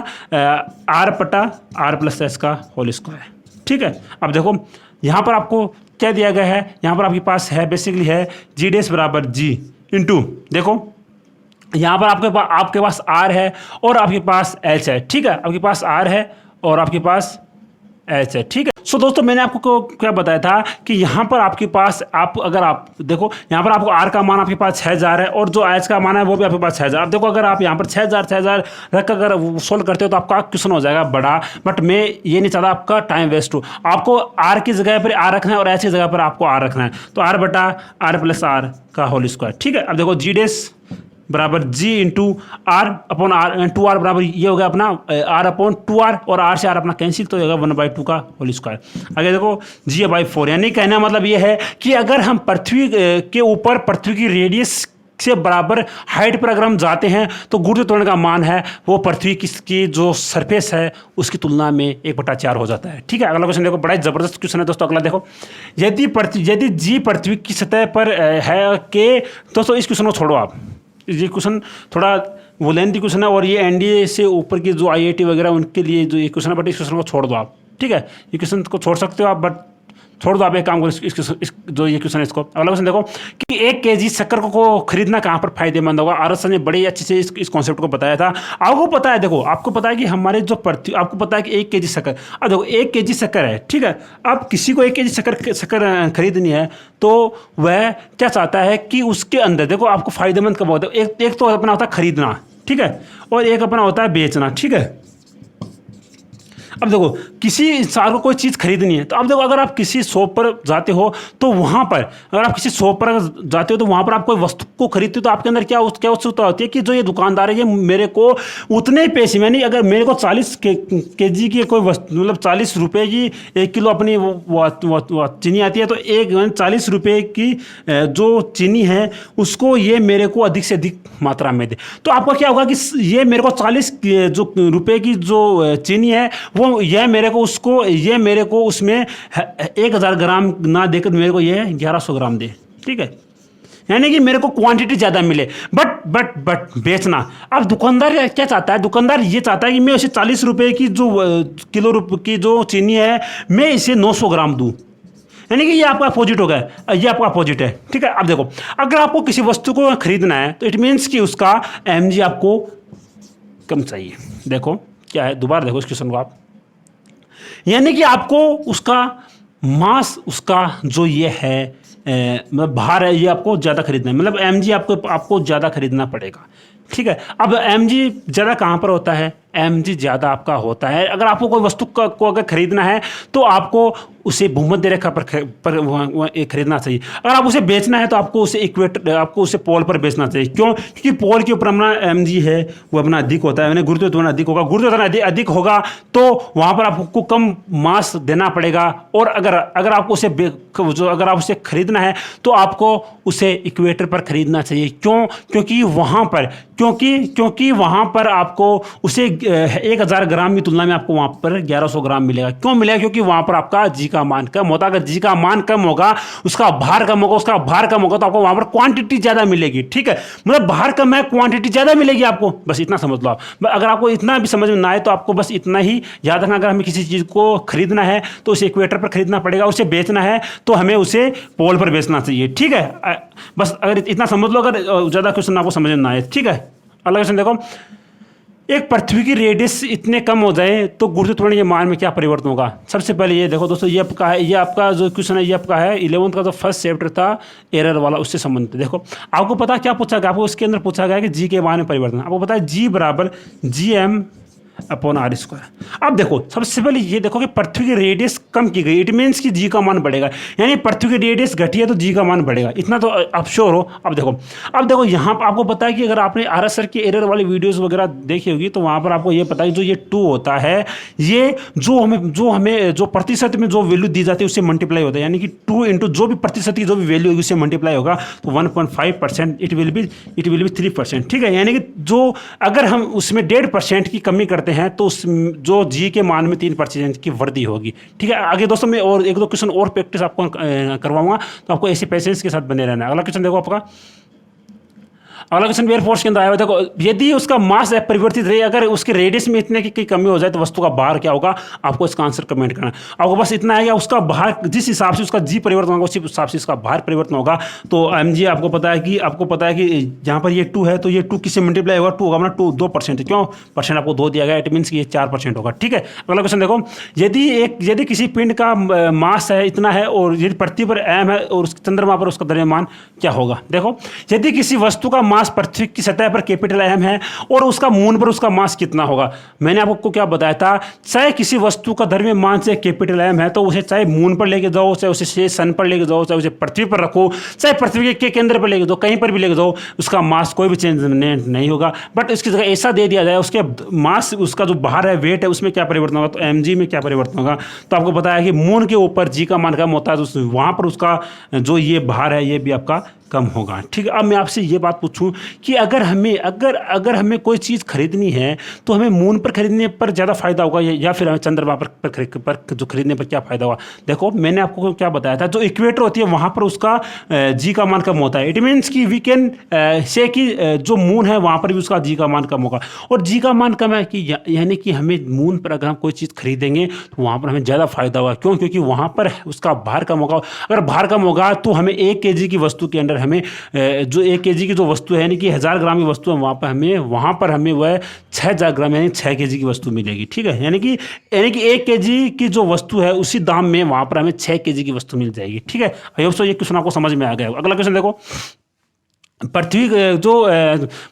आर बटा आर प्लस एच का होल स्क्वायर। ठीक है, अब देखो यहाँ पर आपको क्या दिया गया है, यहाँ पर आपके पास है बेसिकली है जी डेस बराबर जी इंटू, देखो यहाँ पर आपके पास आर है और आपके पास एच है। ठीक है, आपके पास आर है और आपके पास एच है। ठीक है, सो दोस्तों मैंने आपको क्या बताया था कि यहाँ पर आपके पास अगर आप देखो यहाँ पर आपको आर का मान आपके पास 6,000 है और जो एच का मान है वो भी आपके पास 6,000। देखो अगर आप यहाँ पर 6,000 रख अगर सोल्व करते हो तो आपका क्वेश्चन हो जाएगा बड़ा। बट मैं ये नहीं चाहता आपका टाइम वेस्ट हो। आपको आर की जगह पर आर रखना है और एच की जगह पर आपको आर रखना है। तो आर बटा आर प्लस आर का होल स्क्वायर। ठीक है, अब देखो जी डेस बराबर g into r upon r 2r बराबर ये हो गया अपना आर अपॉन 2r और आर से आर अपना कैंसिल तो होगा 1/2 का होल स्क्वायर। आगे देखो g/4 यानी कहना मतलब ये है कि अगर हम पृथ्वी के ऊपर पृथ्वी की रेडियस से बराबर हाइट पर अगर हम जाते हैं तो गुरुत्व त्वरण का मान है वो पृथ्वी की जो सरफेस है उसकी तुलना में 1/4 हो जाता है। ठीक है, अगला क्वेश्चन देखो, बड़ा ही जबरदस्त क्वेश्चन है दोस्तों। अगला देखो, यदि जी पृथ्वी की सतह पर है के दोस्तों इस क्वेश्चन को छोड़ो आप, ये क्वेश्चन थोड़ा वो लेंथी क्वेश्चन है और ये एनडीए से ऊपर की जो आईआईटी वगैरह उनके लिए जो ये क्वेश्चन है, बट इस क्वेश्चन को छोड़ दो आप। ठीक है, ये क्वेश्चन को छोड़ सकते हो आप, बट छोड़ दो आप, एक काम करो जो ये क्वेश्चन है इसको। अगला क्वेश्चन देखो कि 1 केजी शक्कर को खरीदना कहाँ पर फायदेमंद होगा। आर ने बड़े अच्छे से इस कॉन्सेप्ट को बताया था। आपको पता है, देखो आपको पता है कि हमारे जो पृथ्वी, आपको पता है कि 1 केजी शक्कर, अब देखो 1 केजी शक्कर है। ठीक है, अब किसी को 1 केजी शक्कर खरीदनी है तो वह क्या चाहता है कि उसके अंदर देखो आपको फायदेमंद कब होता है। एक तो अपना होता है खरीदना, ठीक है, और एक अपना होता है बेचना। ठीक है, अब देखो किसी इंसान को कोई चीज़ खरीदनी है, तो अब देखो अगर आप किसी शॉप पर जाते हो तो वहाँ पर, अगर आप किसी शॉप पर जाते हो तो वहाँ पर आप कोई वस्तु को खरीदते हो तो आपके अंदर क्या उत्सुकता होती है कि जो ये दुकानदार है ये मेरे को उतने ही पैसे, यानी अगर मेरे को 40 केजी की कोई वस्तु, मतलब 40 रुपये की 1 किलो अपनी वो चीनी आती है, तो 40 रुपये की जो चीनी है उसको ये मेरे को अधिक से अधिक मात्रा में दे। तो आपका क्या होगा कि ये मेरे को 40 जो रुपये की जो चीनी है वो यह मेरे को उसमें 1000 ग्राम ना देकर मेरे को ये 1100 ग्राम दे, ठीक है, यानी कि मेरे को क्वांटिटी ज़्यादा मिले। बट बेचना, अब दुकानदार क्या चाहता है, दुकानदार ये चाहता है कि मैं उसे 40 रुपये की जो किलो की जो चीनी है मैं इसे 900 ग्राम दूँ, यानी कि ये आपका अपोजिट हो गया, ये आपका अपोजिट है, ठीक है। अब देखो अगर आपको किसी वस्तु को खरीदना है तो इट मीन्स कि उसका mg आपको कम चाहिए। देखो क्या है, दोबारा देखो इस क्वेश्चन को आप, यानी कि आपको उसका मास, उसका जो ये है मतलब भार है, ये आपको ज़्यादा खरीदना है, मतलब mg आपको ज़्यादा खरीदना पड़ेगा, ठीक है। अब mg ज़्यादा कहाँ पर होता है, mg ज़्यादा आपका होता है अगर आपको कोई वस्तु को अगर खरीदना है तो आपको उसे भूमध्य रेखा पर खरीदना चाहिए। अगर आप उसे बेचना है तो आपको उसे इक्वेटर, आपको उसे पोल पर बेचना चाहिए। क्यों? क्योंकि पोल के ऊपर अपना mg है वो अपना अधिक होता है, यानी गुरुत्वाकर्षण अधिक होगा, गुरुत्वाकर्षण अधिक होगा तो वहाँ पर आपको कम मास देना पड़ेगा। और अगर आपको अगर आप उसे खरीदना है तो आपको उसे इक्वेटर पर खरीदना चाहिए। क्यों? क्योंकि वहाँ पर आपको उसे 1000 ग्राम की तुलना में आपको वहाँ पर 1100 ग्राम मिलेगा। क्यों मिलेगा? क्योंकि वहाँ पर आपका जी का मान कम होता है। अगर जी का मान कम होगा, उसका भार कम होगा, तो आपको वहाँ पर क्वांटिटी ज़्यादा मिलेगी, ठीक है। मतलब भार कम है, क्वांटिटी ज़्यादा मिलेगी आपको, बस इतना समझ लो आप। अगर आपको इतना भी समझ में ना आए तो आपको बस इतना ही याद रखना, अगर हमें किसी चीज़ को खरीदना है तो उसे इक्वेटर पर खरीदना पड़ेगा, उसे बेचना है तो हमें उसे पोल पर बेचना चाहिए, ठीक है। बस अगर इतना समझ लो, अगर ज़्यादा क्वेश्चन आपको समझ में ना आए, ठीक है। अगला क्वेश्चन देखो, एक पृथ्वी की रेडियस इतने कम हो जाए तो गुरुत्वाकर्षण के मान में क्या परिवर्तन होगा। सबसे पहले ये देखो दोस्तों, ये आपका जो क्वेश्चन है ये आपका है 11th का जो फर्स्ट चैप्टर था एरर वाला, उससे संबंधित। देखो आपको पता क्या पूछा गया, आपको उसके अंदर पूछा गया कि जी के मान में परिवर्तन। आपको पता है जी बराबर GM/r²। अब देखो सबसे पहले ये देखो कि पृथ्वी की रेडियस कम की गई, इट मीन्स कि जी का मान बढ़ेगा, यानी पृथ्वी की रेडियस घटी है तो जी का मान बढ़ेगा, इतना तो आप श्योर हो। अब देखो यहाँ पर आपको पता है कि अगर आपने RS सर की एरर वाली वीडियोस वगैरह देखी होगी तो वहाँ पर आपको ये पता है जो ये 2 होता है, ये जो प्रतिशत में जो वैल्यू दी जाती है उससे मल्टीप्लाई होता है, यानी कि 2 इंटू जो भी प्रतिशत की जो भी वैल्यू होगी उससे मल्टीप्लाई होगा तो 1.5% इट विल बी 3%, ठीक है। यानी कि जो अगर हम उसमें 1.5% की कमी करते हैं तो उस जो जी के मान में 3% की वृद्धि होगी, ठीक है। आगे दोस्तों मैं और 1-2 क्वेश्चन और प्रैक्टिस आपको करवाऊंगा, तो आपको ऐसे पेशेंस के साथ बने रहना है। अगला क्वेश्चन देखो आपका, अगला क्वेश्चन एयरफोर्स के अंदर आया हुआ। देखो यदि उसका मास परिवर्तित रहे, अगर उसके रेडियस में इतने की कमी हो जाए तो वस्तु का भार क्या होगा, आपको इसका आंसर कमेंट करना है। आपको बस इतना है कि उसका भार जिस हिसाब से उसका जी परिवर्तन होगा उसी हिसाब से इसका भार परिवर्तन होगा। तो mg आपको पता है कि जहाँ पर ये 2 है तो ये 2 किससे मल्टीप्लाई होगा, 2 होगा अपना 2%। क्यों? परसेंट आपको 2 दिया गया, इट मीन्स कि ये 4% होगा, ठीक है। अगला क्वेश्चन देखो, यदि किसी पिंड का मास है इतना है और यदि पृथ्वी पर m है और चंद्रमा पर उसका द्रव्यमान क्या होगा। देखो यदि किसी वस्तु का मास पृथ्वी की सतह पर कैपिटल M है और उसका मून पर उसका मास कितना होगा। मैंने आपको क्या बताया था, चाहे किसी वस्तु का द्रव्यमान से कैपिटल M है तो उसे चाहे मून पर लेके जाओ, चाहे उसे सन पर लेके जाओ, चाहे उसे पृथ्वी पर रखो, चाहे पृथ्वी के केंद्र पर लेके जाओ, कहीं पर भी लेके जाओ, उसका मास कोई भी चेंज नहीं होगा। बट इसकी जगह ऐसा दे दिया जाए उसके मास, उसका जो भार है, वेट है, उसमें क्या परिवर्तन होगा, तो mg में क्या परिवर्तन होगा। तो आपको पता है कि मून के ऊपर जी का मान कम होता है तो वहाँ पर उसका जो ये भार है ये भी आपका कम होगा, ठीक है। अब मैं आपसे ये बात पूछूं कि अगर हमें कोई चीज़ खरीदनी है तो हमें मून पर खरीदने पर ज़्यादा फायदा होगा या फिर हमें चंद्रमा पर जो खरीदने पर क्या फ़ायदा होगा। देखो मैंने आपको क्या बताया था, जो इक्वेटर होती है वहाँ पर उसका जी का मान कम होता है। इट मीन्स कि वी कैन से कि जो मून है वहाँ पर भी उसका जी का मान कम होगा। और जी का मान कम है कि यानी कि हमें मून पर अगर हम कोई चीज़ खरीदेंगे तो वहाँ पर हमें ज़्यादा फायदा होगा। क्यों? क्योंकि वहाँ पर उसका भार कम होगा। अगर भार कम होगा तो हमें 1 kg की वस्तु के अंदर हमें जो 1 kg की जो वस्तु है, यानी कि 1000 ग्राम की वस्तु है, वहाँ पर हमें वह 6000 ग्राम यानी 6 kg की वस्तु मिलेगी, ठीक है। यानी कि 1 kg की जो वस्तु है उसी दाम में वहाँ पर हमें 6 kg की वस्तु मिल जाएगी, ठीक है। आई होप सो ये क्वेश्चन आपको समझ में आ गया। अगला क्वेश्चन देखो, पृथ्वी जो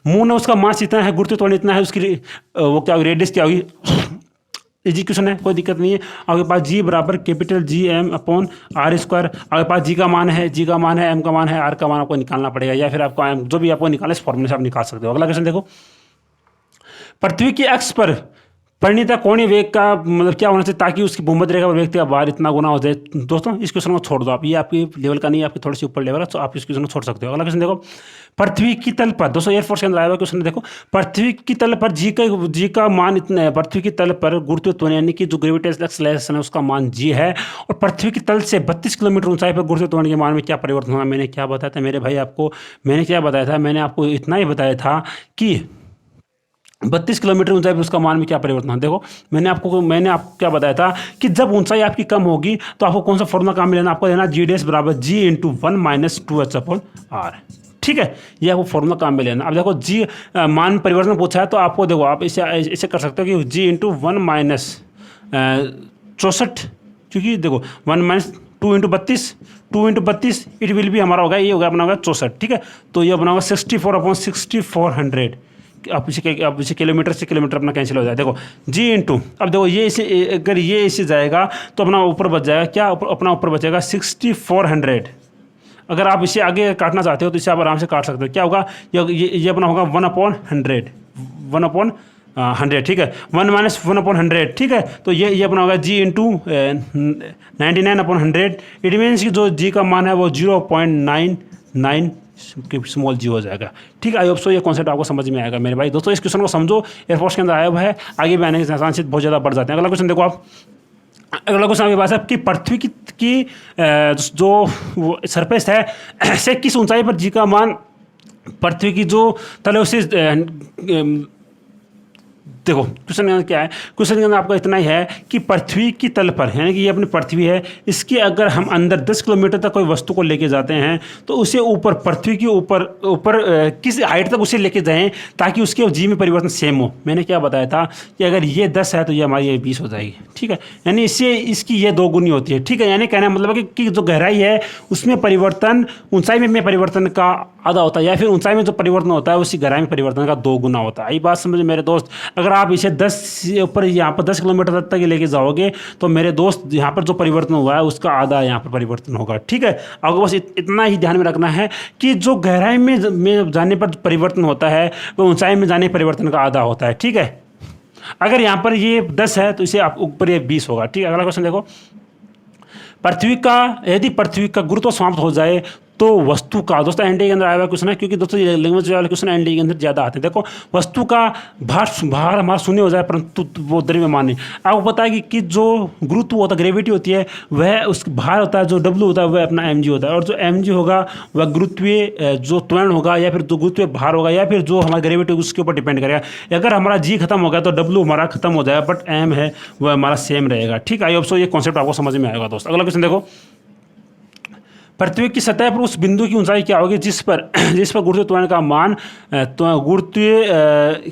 मून है उसका मास इतना है, गुरुत्वाकर्षण इतना है, उसकी वो क्या रेडियस क्या होगी, इजी क्वेश्चन है, कोई दिक्कत नहीं है। आपके पास जी बराबर capital G M upon R square, आपके पास जी का मान है, एम का मान है, आर का मान आपको निकालना पड़ेगा, या फिर आपको एम जो भी आपको निकालना है इस फॉर्मूले से आप निकाल सकते हो। अगला क्वेश्चन देखो, पृथ्वी की अक्ष पर परिणीत कोणीय वेग का मतलब क्या होना चाहिए ताकि उसकी भूमध्य रेखा पर व्यक्ति का भार इतना गुना हो जाए। दोस्तों इस क्वेश्चन को छोड़ दो आप, ये आपकी लेवल का नहीं है, आपकी थोड़ी सी ऊपर लेवल है, तो आप इस क्वेश्चन को छोड़ सकते हो। अगला क्वेश्चन देखो, पृथ्वी की तल पर, दोस्तों एयरफोर्स के अंदर आया हुआ क्वेश्चन देखो, पृथ्वी की तल पर जी का मान इतना है, पृथ्वी की तल पर गुरुत्व यानी कि जो ग्रेविटेशनल एक्सेलरेशन है उसका मान जी है, और पृथ्वी की तल से 32 किलोमीटर ऊंचाई पर गुरुत्व के मान में क्या परिवर्तन होगा। मैंने क्या बताया था मेरे भाई आपको, मैंने आपको इतना ही बताया था कि 32 किलोमीटर ऊंचाई पर उसका मान में क्या परिवर्तन है। देखो मैंने आपको क्या बताया था कि जब ऊंचाई आपकी कम होगी तो आपको कौन सा फॉर्मूला काम मिलेगा, आपको देना जी डेस बराबर g into 1 minus 2h upon r. ठीक है, ये आपको फॉर्मूला काम में लेना। अब देखो जी मान परिवर्तन पूछा है तो आपको देखो आप इसे कर सकते हो कि जी इंटू 1 माइनस 64, क्योंकि देखो 1 माइनस 2 इंटू 32 इट विल भी हमारा होगा, ये होगा अपना होगा 64। ठीक है, तो ये अपना होगा 64 अपॉन 6400। आप इसे किलोमीटर से किलोमीटर अपना कैंसिल हो जाए। देखो जी इंटू, अब देखो ये इसे अगर ये इसे जाएगा तो अपना ऊपर बच जाएगा क्या, अपना ऊपर बचेगा 6400। अगर आप इसे आगे काटना चाहते हो तो इसे आप आराम से काट सकते हो। क्या होगा, ये अपना होगा 1/100। ठीक है, 1 माइनस 1/100। ठीक है, तो ये अपना होगा जी इंटू 99/100। इट मीन्स कि जो जी का मान है वो 0.99 स्मॉल जी हो जाएगा। ठीक है, आई होप सो ये कॉन्सेप्ट आपको समझ में आएगा मेरे भाई। दोस्तों इस क्वेश्चन को समझो, एयरफोर्स के अंदर आया हुआ है, आगे भी आने के चांसेस बहुत ज़्यादा बढ़ जाते हैं। अगला क्वेश्चन देखो आप, अगला क्वेश्चन आपके पास है कि पृथ्वी की जो सरफेस है से किस ऊंचाई पर जी का मान पृथ्वी की जो तले उसे देखो क्वेश्चन के अंदर क्या है, क्वेश्चन के अंदर आपका इतना ही है कि पृथ्वी की तल पर यानी कि ये अपनी पृथ्वी है, इसके अगर हम अंदर 10 किलोमीटर तक कोई वस्तु को लेके जाते हैं तो उसे ऊपर पृथ्वी के ऊपर किस हाइट तक उसे लेके जाएं ताकि उसके जी में परिवर्तन सेम हो। मैंने क्या बताया था कि अगर ये 10 है तो ये हमारी ये 20 हो जाएगी। ठीक है, यानी इसकी ये 2 गुनी होती है। ठीक है, यानी कहना मतलब है कि जो गहराई है उसमें परिवर्तन ऊंचाई में परिवर्तन का आधा होता है, या फिर ऊंचाई में जो परिवर्तन होता है उसी गहराई में परिवर्तन का 2 गुना होता है। ये बात समझे मेरे दोस्त। अगर आप इसे 10 ऊपर यहाँ पर 10 किलोमीटर तक लेके जाओगे तो मेरे दोस्त यहाँ पर जो परिवर्तन हुआ है उसका आधा यहाँ पर परिवर्तन होगा। ठीक है, आपको बस इतना ही ध्यान में रखना है कि जो गहराई में जाने पर परिवर्तन होता है वो ऊंचाई में जाने परिवर्तन का आधा होता है। ठीक है, अगर यहाँ पर ये 10 है तो इसे आप ऊपर ये 20 होगा। ठीक है, अगला क्वेश्चन देखो, यदि पृथ्वी का गुरुत्व समाप्त हो जाए तो वस्तु का, दोस्तों एनडीए के अंदर आया हुआ क्वेश्चन है क्योंकि दोस्तों ये लैंग्वेज वाले क्वेश्चन एनडीए के अंदर ज़्यादा आते हैं। देखो वस्तु का भार हमारा शून्य हो जाए परंतु वो द्रव्यमान नहीं। आपको पता है कि जो गुरुत्व होता है, ग्रेविटी होती है, वह उस भार होता है, जो डब्ल्यू होता है वह अपना एम जी होता है, और जो एम जी होगा वह गुरुत्वीय जो त्वरण होगा या फिर जो गुरुत्वीय भार होगा या फिर जो हमारा ग्रेविटी उसके ऊपर डिपेंड करेगा। अगर हमारा जी खत्म हो गया तो डब्ल्यू हमारा खत्म हो जाएगा, बट एम है वह हमारा सेम रहेगा। ठीक है, आई होप सो ये कॉन्सेप्ट आपको समझ में आएगा दोस्त। अगला क्वेश्चन देखो, पृथ्वी की सतह पर उस बिंदु की ऊंचाई क्या होगी जिस पर गुरुत्वीय त्वरण का मान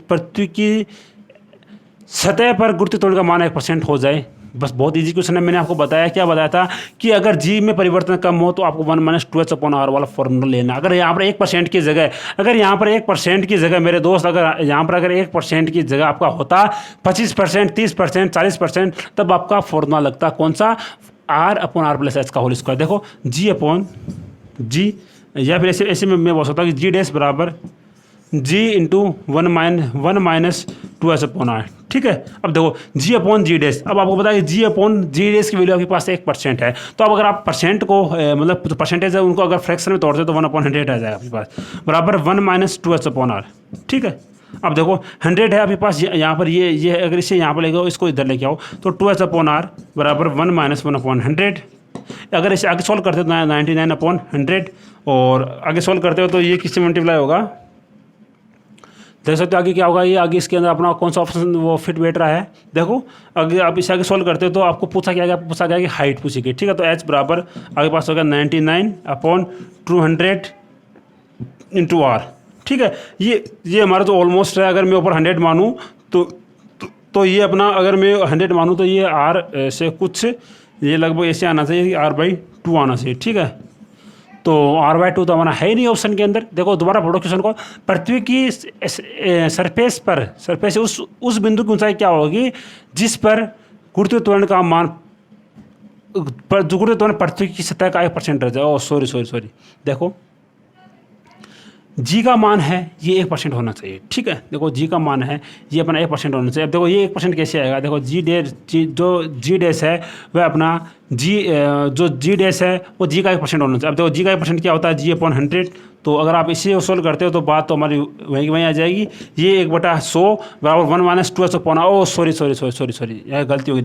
पृथ्वी की सतह पर गुरुत्वीय त्वरण का मान 1% हो जाए। बस बहुत इजी क्वेश्चन है। मैंने आपको क्या बताया था कि अगर जी में परिवर्तन कम हो तो आपको 1 माइनस 2h/r वाला फॉर्मूला लेना। अगर यहाँ पर 1% की जगह मेरे दोस्त, अगर यहाँ पर 1% की जगह आपका होता 25%, 30%, 40%, तब आपका फॉर्मूला लगता कौन सा, r/r+h का होल स्क्वायर। देखो g या फिर ऐसे मैं बोल सकता हूँ कि g डैश बराबर g इंटू 1 माइनस 2h/r। ठीक है, अब देखो g/g डैश, अब आपको पता है कि g/g डैश की वैल्यू आपके पास 1% है, तो अब अगर आप परसेंट को मतलब जो परसेंटेज है उनको अगर फ्रैक्शन में तोड़ते तो 1/100 आ जाएगा आपके पास, बराबर 1 माइनस 2h/r। ठीक है, अब देखो 100 है आपके पास, यहाँ पर ये अगर इसे यहाँ पर लेके आओ, इसको इधर लेके आओ, तो 2h/r बराबर 1 माइनस 1/100। अगर इसे आगे सॉल्व करते हो 99/100, और आगे सॉल्व करते हो तो ये किससे मल्टीप्लाई होगा, देख सकते हो आगे क्या होगा। ये आगे इसके अंदर अपना कौन सा ऑप्शन वो फिट बैठ रहा है। देखो अगर आप इसे आगे सॉल्व करते हो तो आपको पूछा गया कि हाइट पूछी गई। ठीक है, तो h बराबर आगे पास होगा 99/200 इंटू r। ठीक है, ये हमारा जो ऑलमोस्ट है, अगर मैं ऊपर 100 मानूँ तो ये अपना, अगर मैं 100 मानूँ तो ये r से कुछ ये लगभग ऐसे आना चाहिए, r/2 आना चाहिए। ठीक है, तो r/2 तो हमारा है ही नहीं ऑप्शन के अंदर। देखो दोबारा पढ़ो क्वेश्चन को, पृथ्वी की सरफेस से उस बिंदु की ऊंचाई क्या होगी जिस पर गुरुत्वीय त्वरण का मान गुरुत्वीय त्वरण पृथ्वी की सतह का 1% रह जाए। सॉरी देखो जी का मान है ये 1% होना चाहिए, ठीक है। देखो जी का मान है ये अपना 1% होना चाहिए। अब देखो ये 1% कैसे आएगा, देखो जो जी डैश है वह अपना जो जी डैश है वो जी का 1% होना चाहिए। अब देखो जी का 1% क्या होता है, जी अपॉन 100। तो अगर आप इसे सोल्व करते हो तो बात तो हमारी वहीं आ जाएगी। ये 1/100 बराबर 1 - 2 सॉरी यह गलती होगी।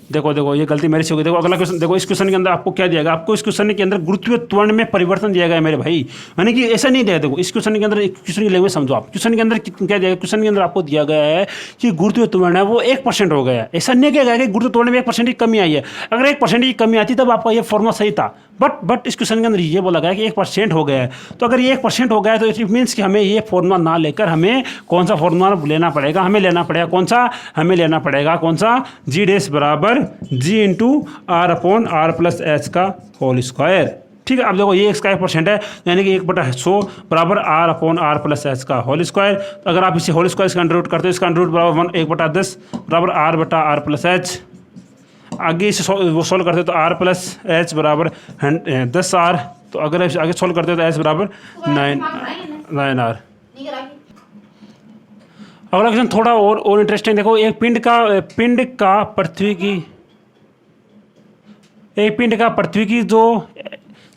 देखो ये गलती मेरे से होगी। देखो अगला क्वेश्चन, देखो इस क्वेश्चन के अंदर आपको क्या दिया गया, आपको इस क्वेश्चन के अंदर गुरुत्वीय त्वरण में परिवर्तन दिया गया मेरे भाई, यानी कि ऐसा नहीं दिया। देखो इस क्वेश्चन के अंदर क्वेश्चन की लैंग्वेज समझो आप। क्वेश्चन के अंदर क्या दिया गया, क्वेश्चन के अंदर आपको दिया गया है कि गुरुत्वीय त्वरण है वो 1% हो गया है। ऐसा नहीं किया गया कि गुरुत्वीय त्वरण में 1% की कमी आई है। अगर 1% की कमी आती तब आपका ये फॉर्मूला सही था, बट इस क्वेश्चन के अंदर ये बोला गया कि 1% हो गया है। तो अगर ये 1% हो गया है तो इट मीन्स कि हमें ये फॉर्मूला ना लेकर हमें कौन सा फॉर्मूला लेना पड़ेगा, हमें लेना पड़ेगा कौन सा, जी डैश बराबर g into r upon are plus H का होल स्क्वायर, ठीक है। अब देखो ये इसका 1% है, यानी कि 1/100 बराबर R upon are plus H का होल स्क्वायर। तो अगर आप इसे होल स्क्वायर इसका अंडर रूट करते हो, इसका अंडर रूट बराबर 1/10 बराबर आर प्लस एच। आगे इसे वो सोल्व करते हो तो आर प्लस एच बराबर 10R। तो अगर आगे सोल्व करते हो तो एच बराबर 9R। अगला क्वेश्चन थोड़ा और इंटरेस्टिंग। देखो एक पिंड का पृथ्वी की जो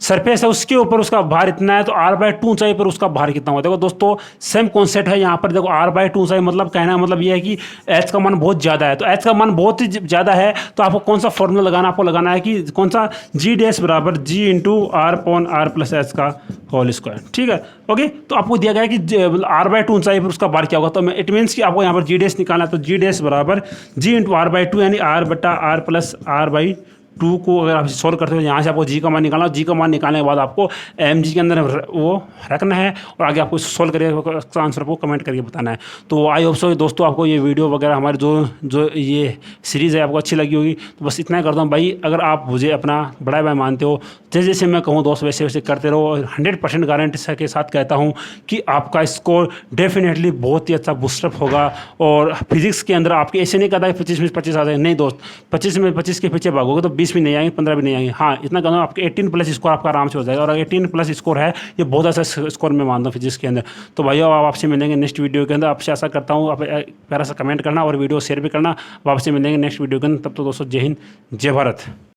सरफेस है उसके ऊपर उसका भार इतना है, तो r/2 ऊंचाई पर उसका भार कितना होगा। देखो दोस्तों सेम कॉन्सेप्ट है यहाँ पर। देखो r/2 ऊंचाई मतलब कहना मतलब ये है कि h का मान बहुत ज़्यादा है। तो h का मान बहुत ही ज़्यादा है तो आपको कौन सा फॉर्मूला लगाना, आपको लगाना है कि कौन सा, जी डैश बराबर g into r upon are plus H का होल स्क्वायर, ठीक है। ओके, तो आपको दिया गया है कि r/2 ऊंचाई पर उसका भार क्या होगा। तो इट मीन्स कि आपको यहाँ पर जी डैश निकालना है। तो जी डैश बराबर जी इंटू r/2 यानी r/r प्लस r/2 को अगर आप सोल्व करते हो यहाँ से आपको जी का मान निकालना। जी का मान निकालने के बाद आपको mg के अंदर वो रखना है और आगे आपको सोल्व करके आंसर को कमेंट करके बताना है। तो आई होप सो दोस्तों आपको ये वीडियो वगैरह हमारी जो ये सीरीज़ है आपको अच्छी लगी होगी। तो बस इतना ही करता हूँ भाई, अगर आप मुझे अपना बड़ा भाई मानते हो, जैसे जैसे मैं कहूँ दोस्त वैसे वैसे करते रहो। 100% गारंटी के साथ कहता हूँ कि आपका स्कोर डेफिनेटली बहुत ही अच्छा बूस्टअप होगा। और फिजिक्स के अंदर आपके ऐसे नहीं कहता है 25 में 25 आ जाए, नहीं दोस्त, 25 में 25 के पीछे भागोगे तो 20 भी नहीं आएंगे, 15 भी नहीं आएंगे। हाँ इतना कहना, आपके 18+ स्कोर आपका आराम से हो जाएगा। और 18+ स्कोर है ये बहुत अच्छा स्कोर मैं मानता हूँ फिजिक्स के अंदर। तो भाइयों आप आपसे मिलेंगे नेक्स्ट वीडियो के अंदर। आपसे आशा करता हूँ आप प्यारा सा कमेंट करना और वीडियो शेयर भी करना। आपसे मिलेंगे नेक्स्ट वीडियो के अंदर। तब तो दोस्तों जय हिंद जय भारत।